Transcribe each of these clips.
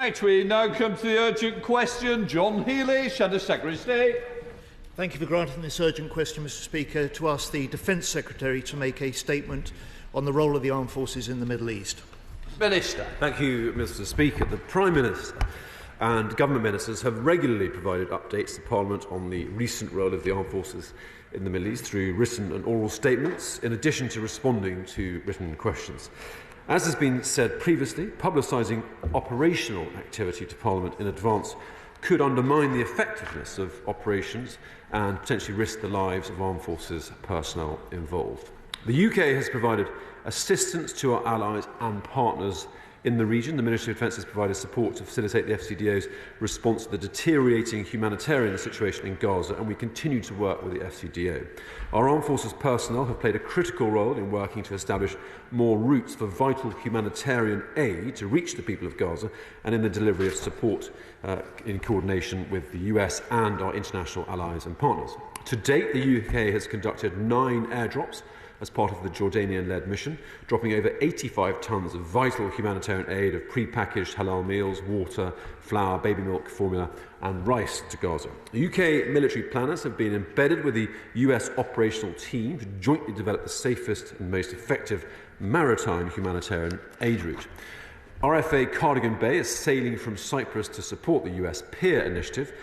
Right, we now come to the urgent question. John Healey, Shadow Secretary of State. Thank you for granting this urgent question, Mr Speaker, to ask the Defence Secretary to make a statement on the role of the armed forces in the Middle East. Minister. Thank you, Mr Speaker. The Prime Minister and Government Ministers have regularly provided updates to Parliament on the recent role of the armed forces in the Middle East through written and oral statements, in addition to responding to written questions. As has been said previously, publicising operational activity to Parliament in advance could undermine the effectiveness of operations and potentially risk the lives of armed forces personnel involved. The UK has provided assistance to our allies and partners in the region. The Ministry of Defence has provided support to facilitate the FCDO's response to the deteriorating humanitarian situation in Gaza, and we continue to work with the FCDO. Our armed forces personnel have played a critical role in working to establish more routes for vital humanitarian aid to reach the people of Gaza, and in the delivery of support in coordination with the US and our international allies and partners. To date, the UK has conducted 9 airdrops as part of the Jordanian-led mission, dropping over 85 tonnes of vital humanitarian aid of pre-packaged halal meals, water, flour, baby milk, formula and rice to Gaza. The UK military planners have been embedded with the US operational team to jointly develop the safest and most effective maritime humanitarian aid route. RFA Cardigan Bay is sailing from Cyprus to support the US PEER initiative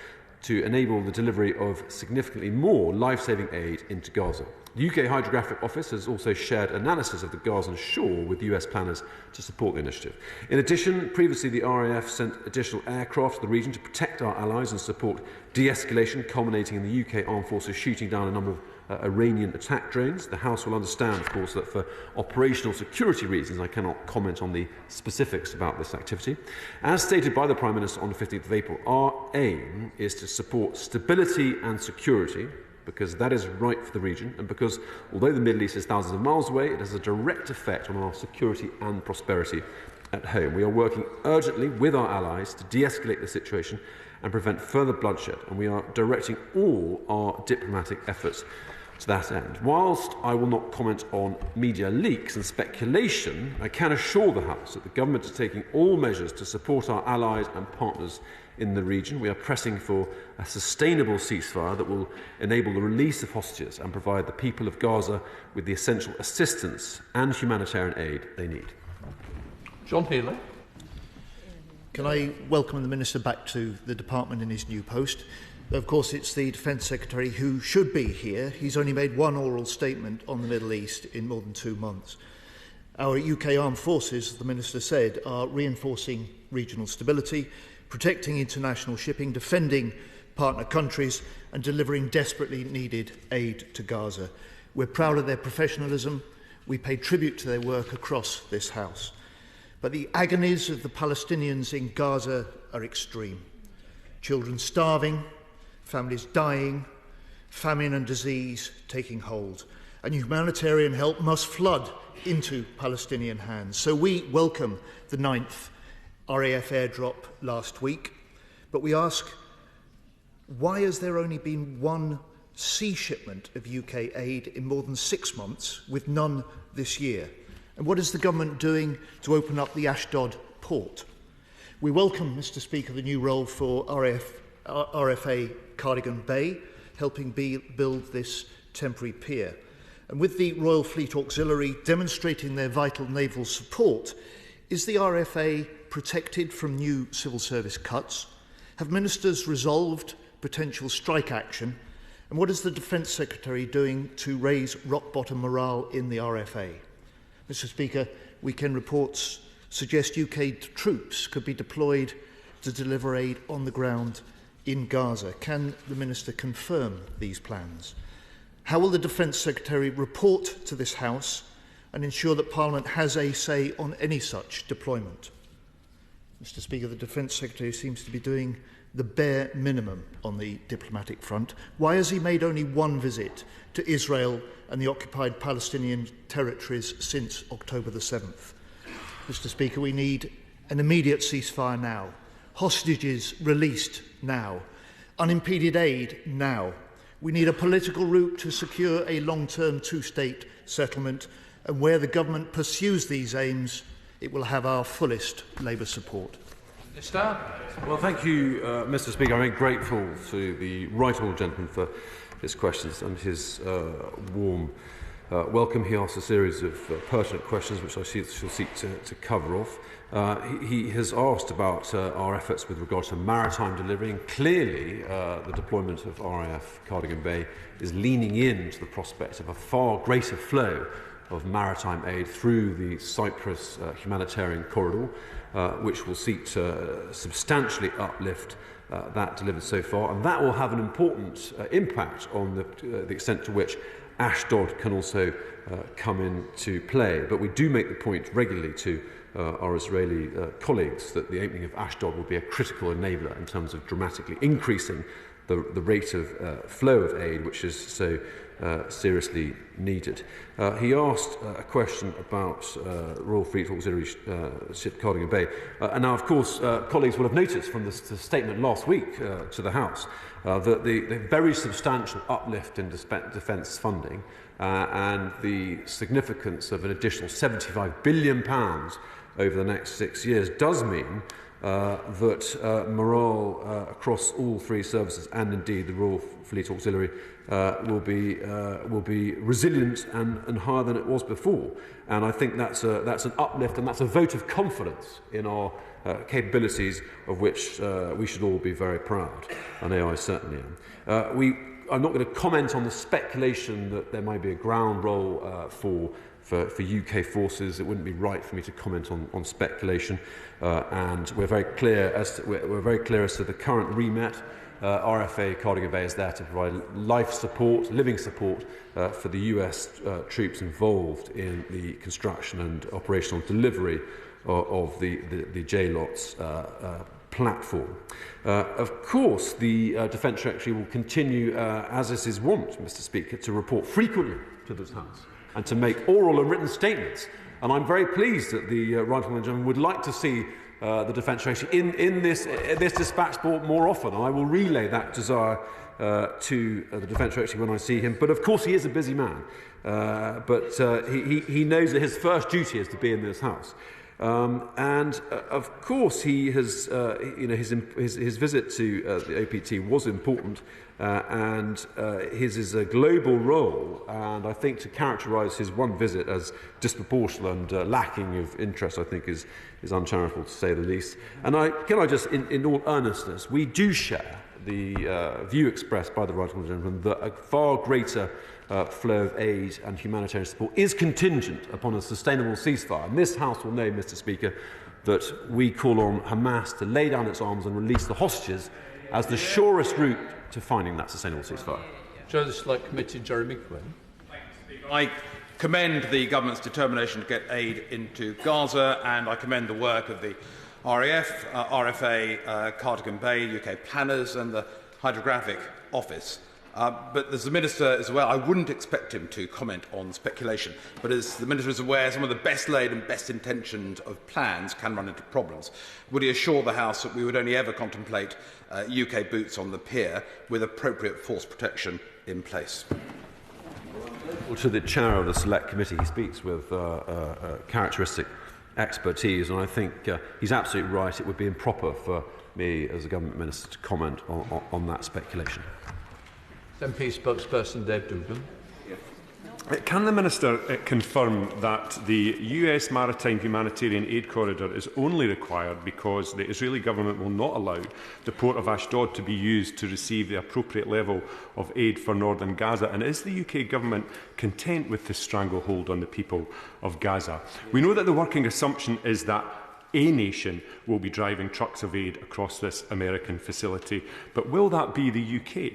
to enable the delivery of significantly more life-saving aid into Gaza. The UK Hydrographic Office has also shared analysis of the Gazan shore with US planners to support the initiative. In addition, previously the RAF sent additional aircraft to the region to protect our allies and support de-escalation, culminating in the UK Armed Forces shooting down a number of Iranian attack drones. The House will understand, of course, that for operational security reasons I cannot comment on the specifics about this activity. As stated by the Prime Minister on the 15th of April, our aim is to support stability and security, because that is right for the region, and because, although the Middle East is thousands of miles away, it has a direct effect on our security and prosperity at home. We are working urgently with our allies to de-escalate the situation and prevent further bloodshed, and we are directing all our diplomatic efforts to that end. Whilst I will not comment on media leaks and speculation, I can assure the House that the Government is taking all measures to support our allies and partners in the region. We are pressing for a sustainable ceasefire that will enable the release of hostages and provide the people of Gaza with the essential assistance and humanitarian aid they need. John Healey. Can I welcome the Minister back to the Department in his new post? Of course, it's the Defence Secretary who should be here. He's only made one oral statement on the Middle East in more than 2 months. Our UK Armed Forces, the Minister said, are reinforcing regional stability, protecting international shipping, defending partner countries and delivering desperately needed aid to Gaza. We're proud of their professionalism. We pay tribute to their work across this House. But the agonies of the Palestinians in Gaza are extreme. Children starving, families dying, famine and disease taking hold. And humanitarian help must flood into Palestinian hands. So we welcome the 9th RAF airdrop last week, but we ask, why has there only been one sea shipment of UK aid in more than 6 months, with none this year? And what is the Government doing to open up the Ashdod port? We welcome, Mr Speaker, the new role for RFA Cardigan Bay, helping build this temporary pier. And with the Royal Fleet Auxiliary demonstrating their vital naval support, is the RFA protected from new civil service cuts? Have ministers resolved potential strike action? And what is the Defence Secretary doing to raise rock-bottom morale in the RFA? Mr Speaker, weekend reports suggest UK troops could be deployed to deliver aid on the ground in Gaza. Can the Minister confirm these plans? How will the Defence Secretary report to this House and ensure that Parliament has a say on any such deployment? Mr Speaker, the Defence Secretary seems to be doing the bare minimum on the diplomatic front. Why has he made only one visit to Israel and the occupied Palestinian territories since October the 7th? Mr Speaker, we need an immediate ceasefire now, hostages released now, unimpeded aid now. We need a political route to secure a long-term two-state settlement, and where the Government pursues these aims, it will have our fullest Labour support. Minister. Well, thank you, Mr. Speaker. I'm very grateful to the right honourable gentleman for his questions and his warm welcome. He asked a series of pertinent questions which I shall seek to cover off. He has asked about our efforts with regard to maritime delivery, and clearly the deployment of RAF Cardigan Bay is leaning into the prospect of a far greater flow of maritime aid through the Cyprus humanitarian corridor, which will seek to substantially uplift that delivered so far, and that will have an important impact on the extent to which Ashdod can also come into play. But we do make the point regularly to our Israeli colleagues that the opening of Ashdod will be a critical enabler in terms of dramatically increasing the rate of flow of aid, which is so seriously needed. He asked a question about Royal Fleet Auxiliary Ship Cardigan Bay. And now, of course, colleagues will have noticed from the statement last week to the House that the very substantial uplift in defence funding and the significance of an additional £75 billion over the next 6 years does mean that morale across all three services, and indeed the Royal Fleet Auxiliary, will be resilient and higher than it was before. And I think that's an uplift, and that's a vote of confidence in our capabilities, of which we should all be very proud, and I certainly am. I'm not going to comment on the speculation that there might be a ground role for UK forces. It wouldn't be right for me to comment on speculation, and we're very clear as to the current remit. RFA Cardigan Bay is there to provide living support for the US troops involved in the construction and operational delivery of the JLOTS platform. Of course, the Defence Secretary will continue, as is his wont, Mr. Speaker, to report frequently to this House and to make oral and written statements. And I'm very pleased that the right honourable gentleman would like to see the Defence Secretary in this dispatch more often. And I will relay that desire to the Defence Secretary when I see him. But of course, he is a busy man. But he knows that his first duty is to be in this House. And of course, he has, his visit to the OPT was important, and his is a global role. And I think to characterise his one visit as disproportionate and lacking of interest, I think is uncharitable to say the least. And can I just, in all earnestness, we do share the view expressed by the right honourable gentleman that a far greater flow of aid and humanitarian support is contingent upon a sustainable ceasefire. And this House will know, Mr. Speaker, that we call on Hamas to lay down its arms and release the hostages as the surest route to finding that sustainable ceasefire. Chair of the Select Committee, Jeremy Quin. I commend the government's determination to get aid into Gaza, and I commend the work of the RAF, RFA, Cardigan Bay, UK planners and the Hydrographic Office. But as the Minister is aware, I wouldn't expect him to comment on speculation. But as the Minister is aware, some of the best laid and best intentioned of plans can run into problems. Would he assure the House that we would only ever contemplate UK boots on the pier with appropriate force protection in place? Well, to the Chair of the Select Committee, he speaks with characteristic expertise, and I think he's absolutely right. It would be improper for me as a Government Minister to comment on that speculation. MP spokesperson Dave Doogan. Can the Minister confirm that the US maritime humanitarian aid corridor is only required because the Israeli government will not allow the port of Ashdod to be used to receive the appropriate level of aid for northern Gaza? And is the UK government content with the stranglehold on the people of Gaza? We know that the working assumption is that a nation will be driving trucks of aid across this American facility, but will that be the UK?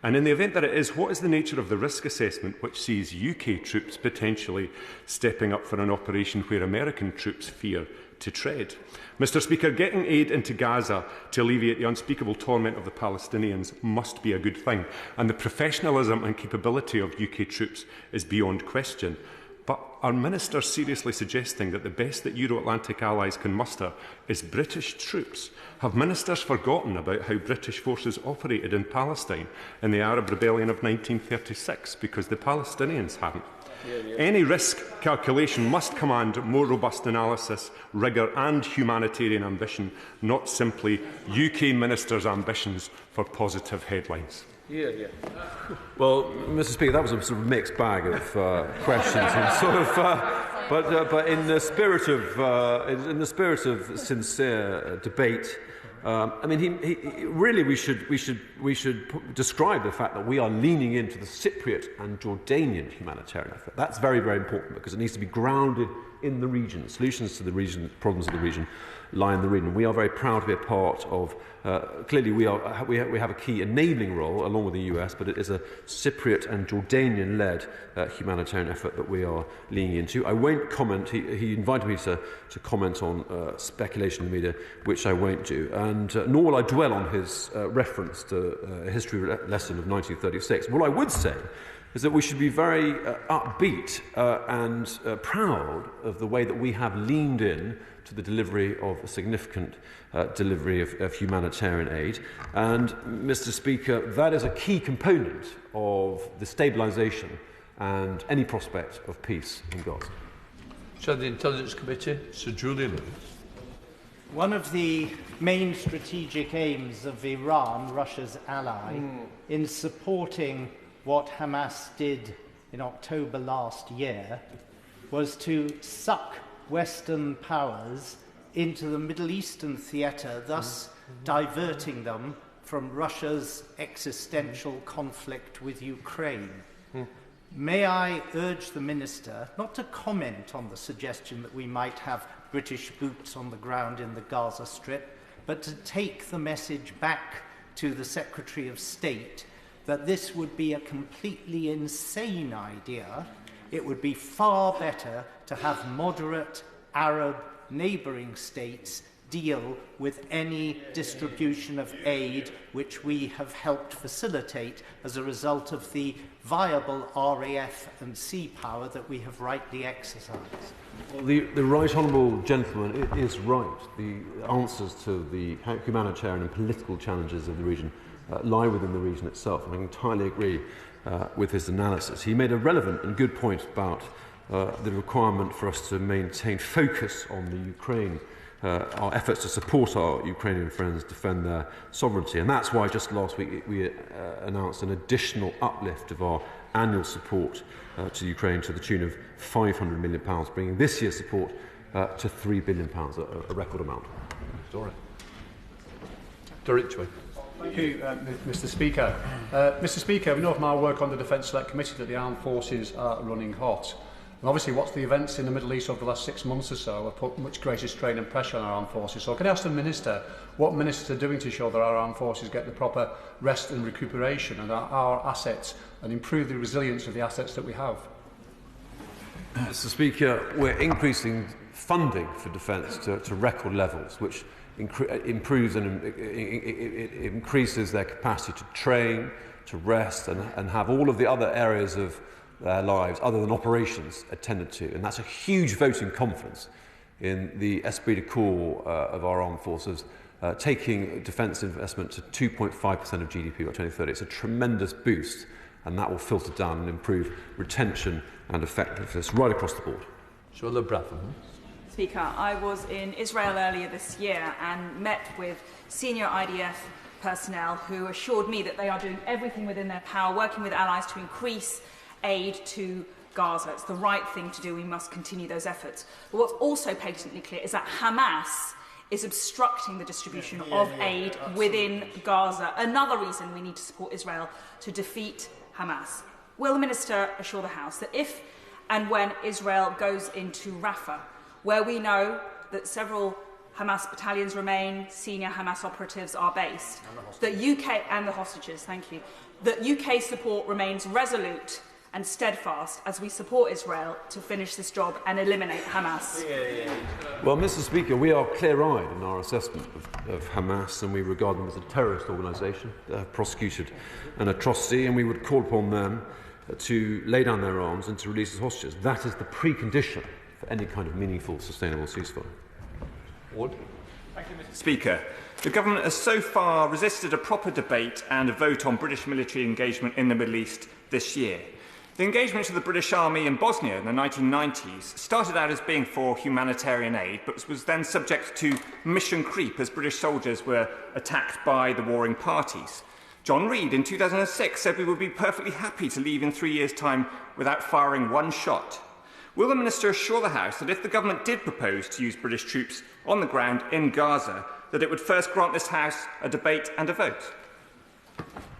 And in the event that it is, what is the nature of the risk assessment which sees UK troops potentially stepping up for an operation where American troops fear to tread? Mr. Speaker, getting aid into Gaza to alleviate the unspeakable torment of the Palestinians must be a good thing, and the professionalism and capability of UK troops is beyond question. But are ministers seriously suggesting that the best that Euro-Atlantic allies can muster is British troops? Have ministers forgotten about how British forces operated in Palestine in the Arab Rebellion of 1936 because the Palestinians hadn't? Any risk calculation must command more robust analysis, rigour and humanitarian ambition, not simply UK ministers' ambitions for positive headlines. Well, Mr. Speaker, that was a sort of mixed bag of questions, and sort of, but in the spirit of sincere debate, I mean, really we should describe the fact that we are leaning into the Cypriot and Jordanian humanitarian effort. That's very, very important because it needs to be grounded in the region. Solutions to the region, problems of the region, lie in the region. We are very proud to be a part of. Clearly, we have a key enabling role along with the US, but it is a Cypriot and Jordanian-led humanitarian effort that we are leaning into. I won't comment. He invited me to comment on speculation in the media, which I won't do, and nor will I dwell on his reference to a history lesson of 1936. What I would say is that we should be very upbeat and proud of the way that we have leaned in to the delivery of a significant delivery of humanitarian aid. And, Mr. Speaker, that is a key component of the stabilisation and any prospect of peace in Gaza. Chair of the Intelligence Committee, Sir Julian. One of the main strategic aims of Iran, Russia's ally, in supporting what Hamas did in October last year was to suck Western powers into the Middle Eastern theatre, thus diverting them from Russia's existential conflict with Ukraine. May I urge the Minister not to comment on the suggestion that we might have British boots on the ground in the Gaza Strip, but to take the message back to the Secretary of State that this would be a completely insane idea. It would be far better to have moderate Arab neighbouring states deal with any distribution of aid which we have helped facilitate as a result of the viable RAF and sea power that we have rightly exercised. Well, the right honourable gentleman is right. The answers to the humanitarian and political challenges of the region lie within the region itself, and I entirely agree with his analysis. He made a relevant and good point about the requirement for us to maintain focus on the Ukraine, our efforts to support our Ukrainian friends defend their sovereignty. And that's why just last week we announced an additional uplift of our annual support to Ukraine to the tune of £500 million, bringing this year's support to £3 billion, a record amount. Docherty. Thank you, Mr. Speaker. Mr. Speaker, we know from our work on the Defence Select Committee that the armed forces are running hot. And obviously, what's the events in the Middle East over the last 6 months or so have put much greater strain and pressure on our armed forces. So can I ask the Minister what ministers are doing to ensure that our armed forces get the proper rest and recuperation and our assets and improve the resilience of the assets that we have? Mr. Speaker, we're increasing funding for defence to record levels, which improves and it increases their capacity to train, to rest, and have all of the other areas of their lives, other than operations, attended to. And that's a huge vote in confidence in the esprit de corps of our armed forces, taking defence investment to 2.5% of GDP by 2030. It's a tremendous boost, and that will filter down and improve retention and effectiveness right across the board. Speaker, I was in Israel earlier this year and met with senior IDF personnel who assured me that they are doing everything within their power, working with allies to increase aid to Gaza. It's the right thing to do. We must continue those efforts. But what's also patently clear is that Hamas is obstructing the distribution of aid within Gaza. Another reason we need to support Israel to defeat Hamas. Will the Minister assure the House that if and when Israel goes into Rafah, where we know that several Hamas battalions remain, senior Hamas operatives are based, that UK and the hostages, thank you, that UK support remains resolute and steadfast as we support Israel to finish this job and eliminate Hamas? Well, Mr. Speaker, we are clear-eyed in our assessment of Hamas, and we regard them as a terrorist organisation that have prosecuted an atrocity, and we would call upon them to lay down their arms and to release the hostages. That is the precondition for any kind of meaningful, sustainable ceasefire. Wood? Thank you, Mr. Speaker. The government has so far resisted a proper debate and a vote on British military engagement in the Middle East this year. The engagement of the British Army in Bosnia in the 1990s started out as being for humanitarian aid, but was then subject to mission creep as British soldiers were attacked by the warring parties. John Reid in 2006 said we would be perfectly happy to leave in 3 years' time without firing one shot. Will the Minister assure the House that if the government did propose to use British troops on the ground in Gaza, that it would first grant this House a debate and a vote?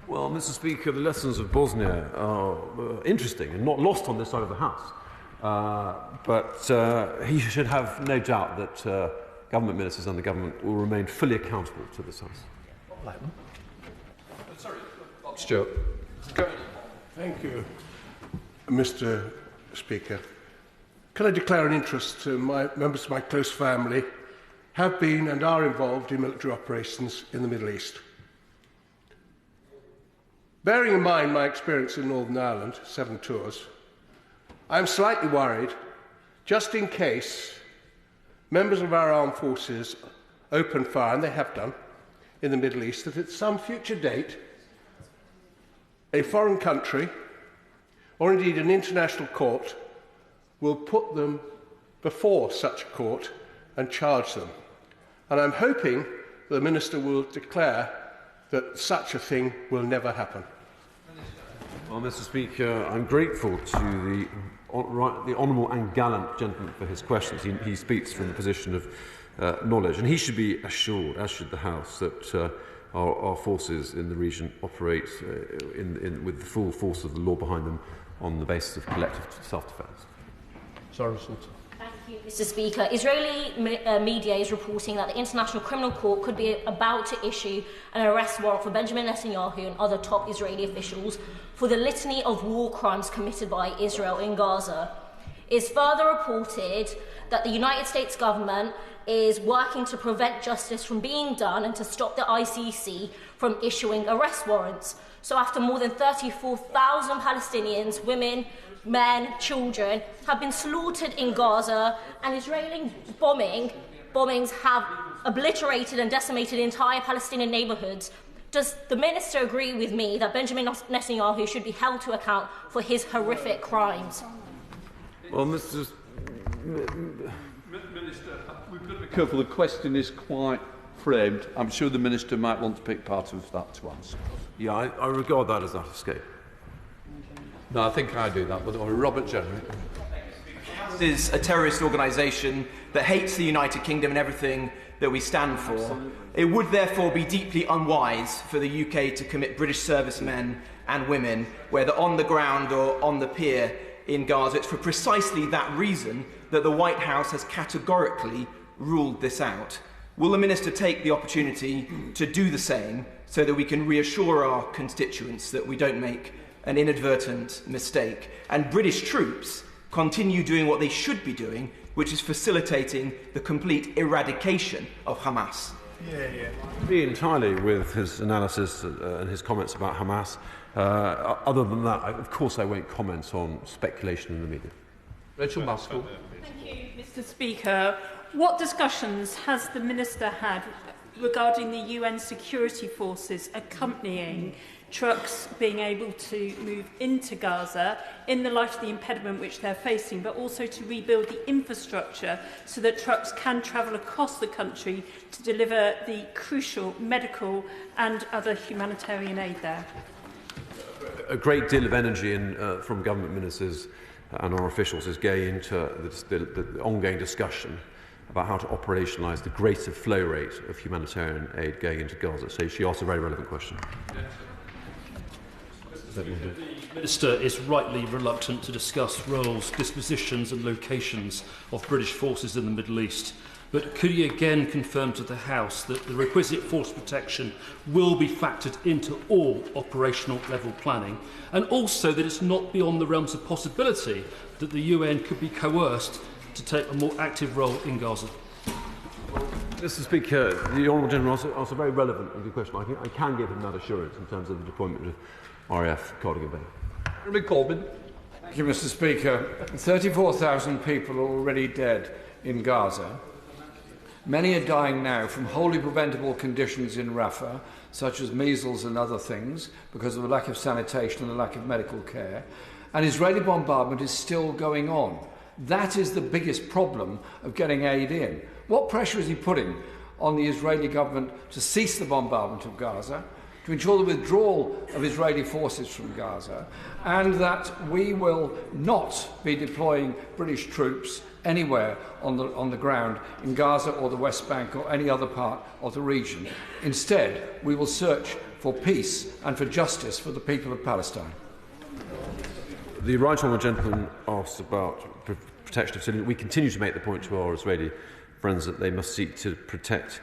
Well, Mr. Speaker, the lessons of Bosnia are interesting and not lost on this side of the House. But he should have no doubt that government ministers and the government will remain fully accountable to this House. Stuart. Thank you, Mr. Speaker. Can I declare an interest to members of my close family have been and are involved in military operations in the Middle East? Bearing in mind my experience in Northern Ireland, 7 tours, I am slightly worried, just in case members of our armed forces open fire, and they have done, in the Middle East, that at some future date, a foreign country, or indeed an international court, will put them before such a court and charge them. And I'm hoping the Minister will declare that such a thing will never happen. Well, Mr. Speaker, I'm grateful to the honourable and gallant gentleman for his questions. He speaks from the position of knowledge, and he should be assured, as should the House, that our forces in the region operate with the full force of the law behind them on the basis of collective self-defence. Thank you, Mr. Speaker. Israeli media is reporting that the International Criminal Court could be about to issue an arrest warrant for Benjamin Netanyahu and other top Israeli officials for the litany of war crimes committed by Israel in Gaza. It is further reported that the United States government is working to prevent justice from being done and to stop the ICC from issuing arrest warrants. So after more than 34,000 Palestinians, women, men, children, have been slaughtered in Gaza, and Israeli bombings have obliterated and decimated entire Palestinian neighbourhoods, does the Minister agree with me that Benjamin Netanyahu should be held to account for his horrific crimes? Well, Minister, we've got to be careful. The question is quite framed. I'm sure the Minister might want to pick part of that to answer. Yeah, I regard that as out of scope. No, I think I do that, but Robert General. Is a terrorist organisation that hates the United Kingdom and everything that we stand for. It would therefore be deeply unwise for the UK to commit British servicemen and women, whether on the ground or on the pier in Gaza. It's for precisely that reason that the White House has categorically ruled this out. Will the Minister take the opportunity to do the same so that we can reassure our constituents that we don't make an inadvertent mistake, and British troops continue doing what they should be doing, which is facilitating the complete eradication of Hamas? I agree entirely with his analysis and his comments about Hamas. Other than that, of course I won't comment on speculation in the media. Rachel Maskell. Thank you, Mr. Speaker. What discussions has the Minister had regarding the UN security forces accompanying trucks being able to move into Gaza in the light of the impediment which they're facing, but also to rebuild the infrastructure so that trucks can travel across the country to deliver the crucial medical and other humanitarian aid there? A great deal of energy from government ministers and our officials is going into the ongoing discussion about how to operationalise the greater flow rate of humanitarian aid going into Gaza. So she asked a very relevant question. The Minister is rightly reluctant to discuss roles, dispositions and locations of British forces in the Middle East. But could he again confirm to the House that the requisite force protection will be factored into all operational level planning, and also that it's not beyond the realms of possibility that the UN could be coerced to take a more active role in Gaza? Mr. Speaker, the Honourable Gentleman asked a very relevant and good question. I can give him that assurance in terms of the deployment of RAF Cardigan Bay. Corbyn. Thank you, Mr. Speaker. 34,000 people are already dead in Gaza. Many are dying now from wholly preventable conditions in Rafah, such as measles and other things, because of the lack of sanitation and the lack of medical care. And Israeli bombardment is still going on. That is the biggest problem of getting aid in. What pressure is he putting on the Israeli government to cease the bombardment of Gaza, to ensure the withdrawal of Israeli forces from Gaza, and that we will not be deploying British troops anywhere on the ground in Gaza or the West Bank or any other part of the region. Instead, we will search for peace and for justice for the people of Palestine. The right honourable gentleman asked about protection of civilians. We continue to make the point to our Israeli friends that they must seek to protect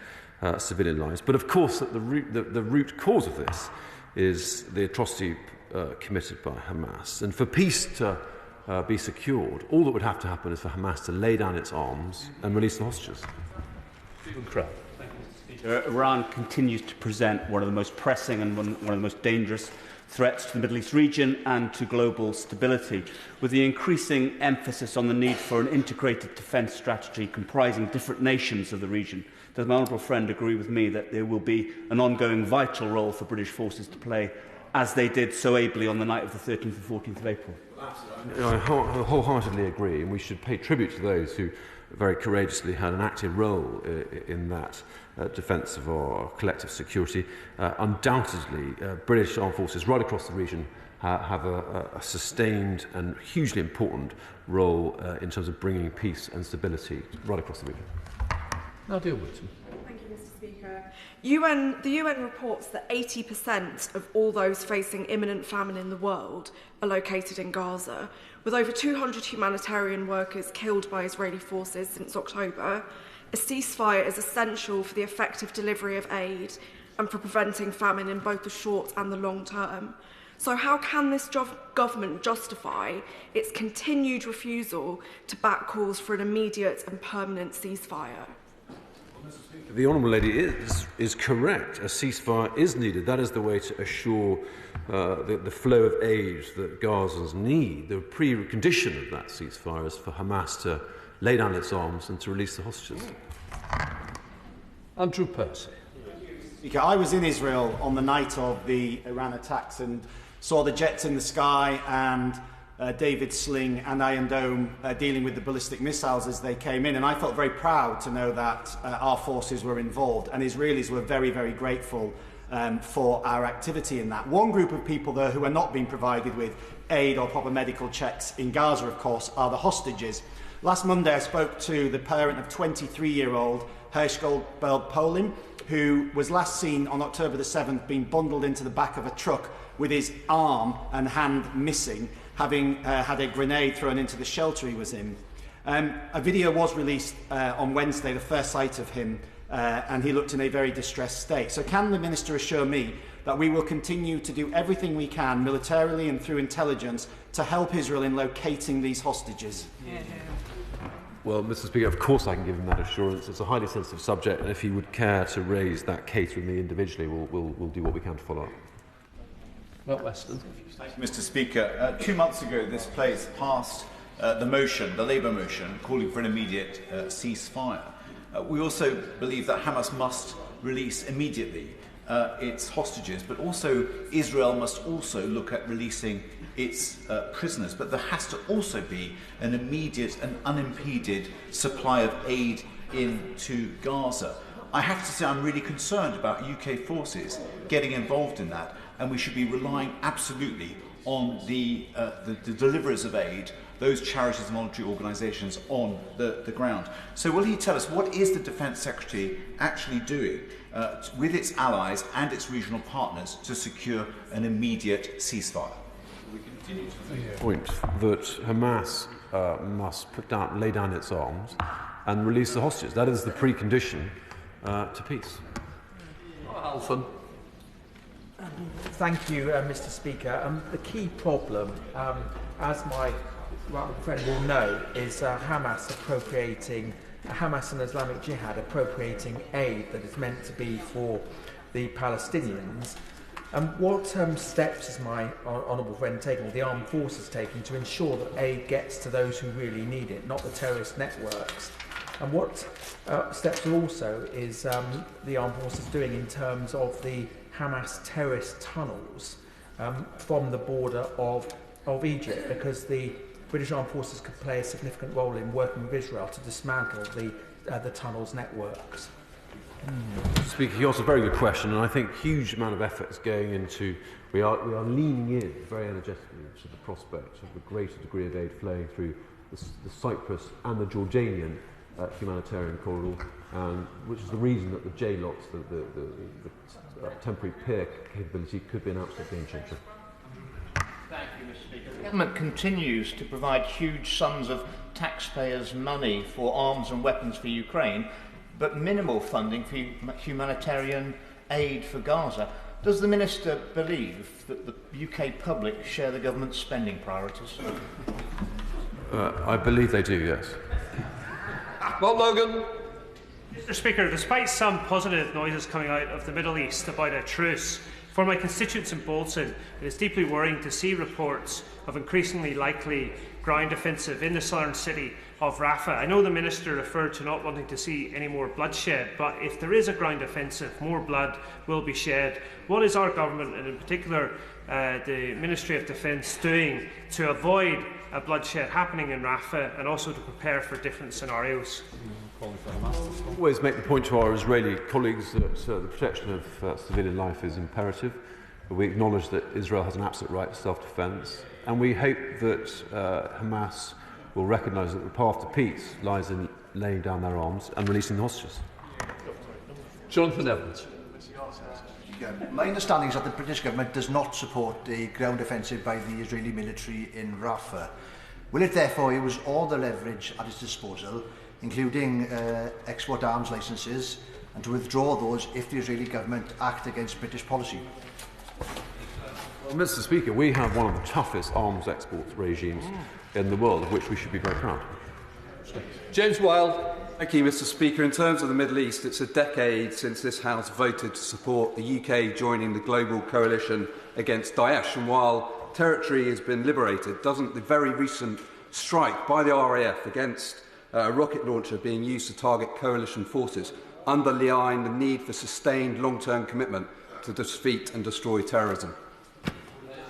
civilian lives. But of course, the root cause of this is the atrocity committed by Hamas. And for peace to be secured, all that would have to happen is for Hamas to lay down its arms and release the hostages. Iran continues to present one of the most pressing and one of the most dangerous threats to the Middle East region and to global stability, with the increasing emphasis on the need for an integrated defence strategy comprising different nations of the region. Does my honourable friend agree with me that there will be an ongoing vital role for British forces to play, as they did so ably on the night of the 13th and 14th of April? I wholeheartedly agree, and we should pay tribute to those who very courageously had an active role in that defence of our collective security. Undoubtedly, British armed forces right across the region have a sustained and hugely important role in terms of bringing peace and stability right across the region. Now deal with them. Thank you, Mr. Speaker. The UN reports that 80% of all those facing imminent famine in the world are located in Gaza, with over 200 humanitarian workers killed by Israeli forces since October. A ceasefire is essential for the effective delivery of aid and for preventing famine in both the short and the long term. So how can this government justify its continued refusal to back calls for an immediate and permanent ceasefire? The Honourable Lady is correct. A ceasefire is needed. That is the way to assure the flow of aid that Gazans need. The precondition of that ceasefire is for Hamas to lay down its arms and to release the hostages. Andrew Percy. Speaker, I was in Israel on the night of the Iran attacks and saw the jets in the sky and David Sling and Iron Dome dealing with the ballistic missiles as they came in, and I felt very proud to know that our forces were involved, and Israelis were very, very grateful for our activity in that. One group of people, though, who are not being provided with aid or proper medical checks in Gaza, of course, are the hostages. Last Monday, I spoke to the parent of 23-year-old Hershgold Polim, who was last seen on October the 7th being bundled into the back of a truck with his arm and hand missing, having had a grenade thrown into the shelter he was in. A video was released on Wednesday, the first sight of him, and he looked in a very distressed state. So can the Minister assure me that we will continue to do everything we can, militarily and through intelligence, to help Israel in locating these hostages? Well, Mr. Speaker, of course I can give him that assurance. It's a highly sensitive subject, and if he would care to raise that case with me individually, we'll do what we can to follow up. Well, Weston. Thank you, Mr. Speaker. 2 months ago, this place passed the Labour motion, calling for an immediate ceasefire. We also believe that Hamas must release immediately its hostages, but also Israel must also look at releasing its prisoners. But there has to also be an immediate and unimpeded supply of aid into Gaza. I have to say I'm really concerned about UK forces getting involved in that, and we should be relying absolutely on the deliverers of aid, those charities and voluntary organisations on the ground. So will he tell us what is the Defence Secretary actually doing with its allies and its regional partners to secure an immediate ceasefire? We continue to make the point that Hamas must lay down its arms and release the hostages. That is the precondition to peace. Alphen. Thank you, Mr. Speaker. The key problem, as my friend will know, is Hamas and Islamic Jihad appropriating aid that is meant to be for the Palestinians. What steps is my honourable friend taking, or the armed forces taking, to ensure that aid gets to those who really need it, not the terrorist networks? And what steps also is the armed forces doing in terms of the Hamas terrorist tunnels from the border of Egypt? Because the British armed forces could play a significant role in working with Israel to dismantle the tunnels networks. Speaker, you asked a very good question, and I think a huge amount of effort is going into. We are leaning in very energetically to the prospect of a greater degree of aid flowing through the Cyprus and the Jordanian humanitarian corridor, which is the reason that the JLOTs, the temporary peer capability, could be an absolute game changer. Thank you, Mr. Speaker. The government continues to provide huge sums of taxpayers' money for arms and weapons for Ukraine, but minimal funding for humanitarian aid for Gaza. Does the Minister believe that the UK public share the government's spending priorities? I believe they do, yes. Well, Logan. Mr. Speaker, despite some positive noises coming out of the Middle East about a truce, for my constituents in Bolton, it is deeply worrying to see reports of increasingly likely ground offensive in the southern city of Rafah. I know the Minister referred to not wanting to see any more bloodshed, but if there is a ground offensive, more blood will be shed. What is our government, and in particular the Ministry of Defence, doing to avoid a bloodshed happening in Rafah and also to prepare for different scenarios? Always make the point to our Israeli colleagues that the protection of civilian life is imperative. We acknowledge that Israel has an absolute right to self-defence, and we hope that Hamas will recognise that the path to peace lies in laying down their arms and releasing the hostages. Jonathan Evans. My understanding is that the British government does not support the ground offensive by the Israeli military in Rafah. Will it therefore use all the leverage at its disposal, including export arms licences, and to withdraw those if the Israeli government act against British policy? Well, Mr. Speaker, we have one of the toughest arms export regimes in the world, of which we should be very proud. James Wilde. Thank you, Mr. Speaker. In terms of the Middle East, it's a decade since this House voted to support the UK joining the global coalition against Daesh. And while territory has been liberated, doesn't the very recent strike by the RAF against a rocket launcher being used to target coalition forces underline the need for sustained long-term commitment to defeat and destroy terrorism?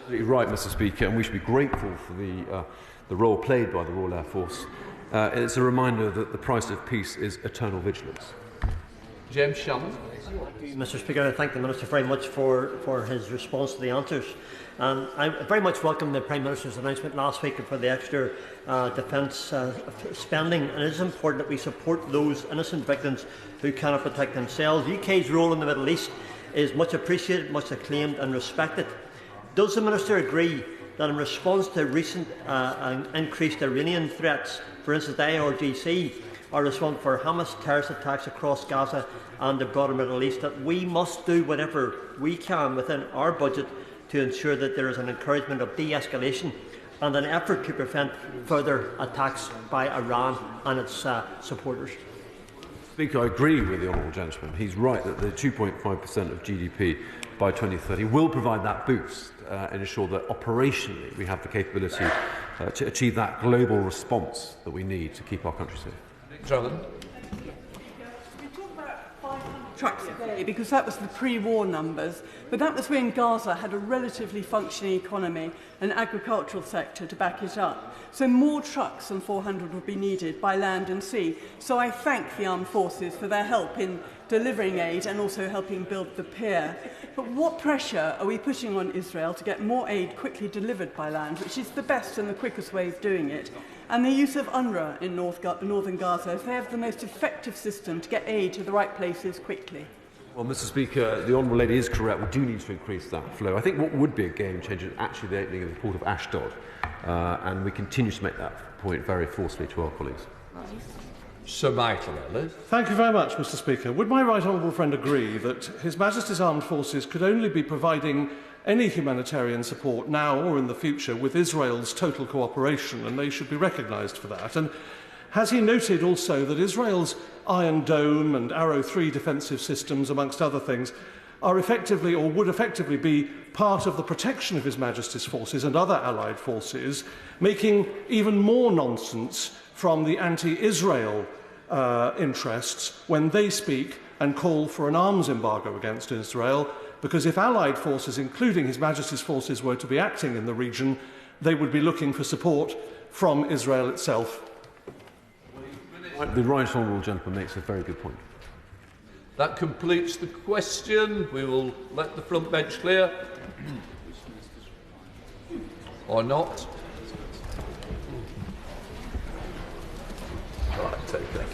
You're right, Mr. Speaker, and we should be grateful for the role played by the Royal Air Force. It's a reminder that the price of peace is eternal vigilance. James Shannon. Thank you, Mr. Speaker. I thank the Minister very much for his response to the answers. I very much welcome the Prime Minister's announcement last week for the extra defence spending, and it is important that we support those innocent victims who cannot protect themselves. The UK's role in the Middle East is much appreciated, much acclaimed and respected. Does the Minister agree that in response to recent increased Iranian threats, for instance the IRGC, our response for Hamas terrorist attacks across Gaza and the broader Middle East, that we must do whatever we can within our budget to ensure that there is an encouragement of de-escalation and an effort to prevent further attacks by Iran and its supporters? Speaker, I agree with the honourable gentleman. He's right that the 2.5% of GDP by 2030 will provide that boost and ensure that operationally we have the capability to achieve that global response that we need to keep our country safe. Jonathan. Trucks a day, because that was the pre-war numbers, but that was when Gaza had a relatively functioning economy and agricultural sector to back it up. So more trucks than 400 would be needed by land and sea. So I thank the armed forces for their help in delivering aid and also helping build the pier. But what pressure are we putting on Israel to get more aid quickly delivered by land, which is the best and the quickest way of doing it? And the use of UNRWA in northern Gaza, if they have the most effective system to get aid to the right places quickly. Well, Mr. Speaker, the Honourable Lady is correct. We do need to increase that flow. I think what would be a game changer is actually the opening of the port of Ashdod, and we continue to make that point very forcefully to our colleagues. Sir Michael Ellis. Thank you very much, Mr. Speaker. Would my right honourable friend agree that His Majesty's Armed Forces could only be providing any humanitarian support now or in the future with Israel's total cooperation, and they should be recognised for that? And has he noted also that Israel's Iron Dome and Arrow 3 defensive systems, amongst other things, are effectively, or would effectively be, part of the protection of His Majesty's forces and other allied forces, making even more nonsense from the anti-Israel interests when they speak and call for an arms embargo against Israel, because if allied forces, including His Majesty's forces, were to be acting in the region, they would be looking for support from Israel itself. The right honourable gentleman makes a very good point. That completes the question. We will let the front bench clear. Or not. Right, take that.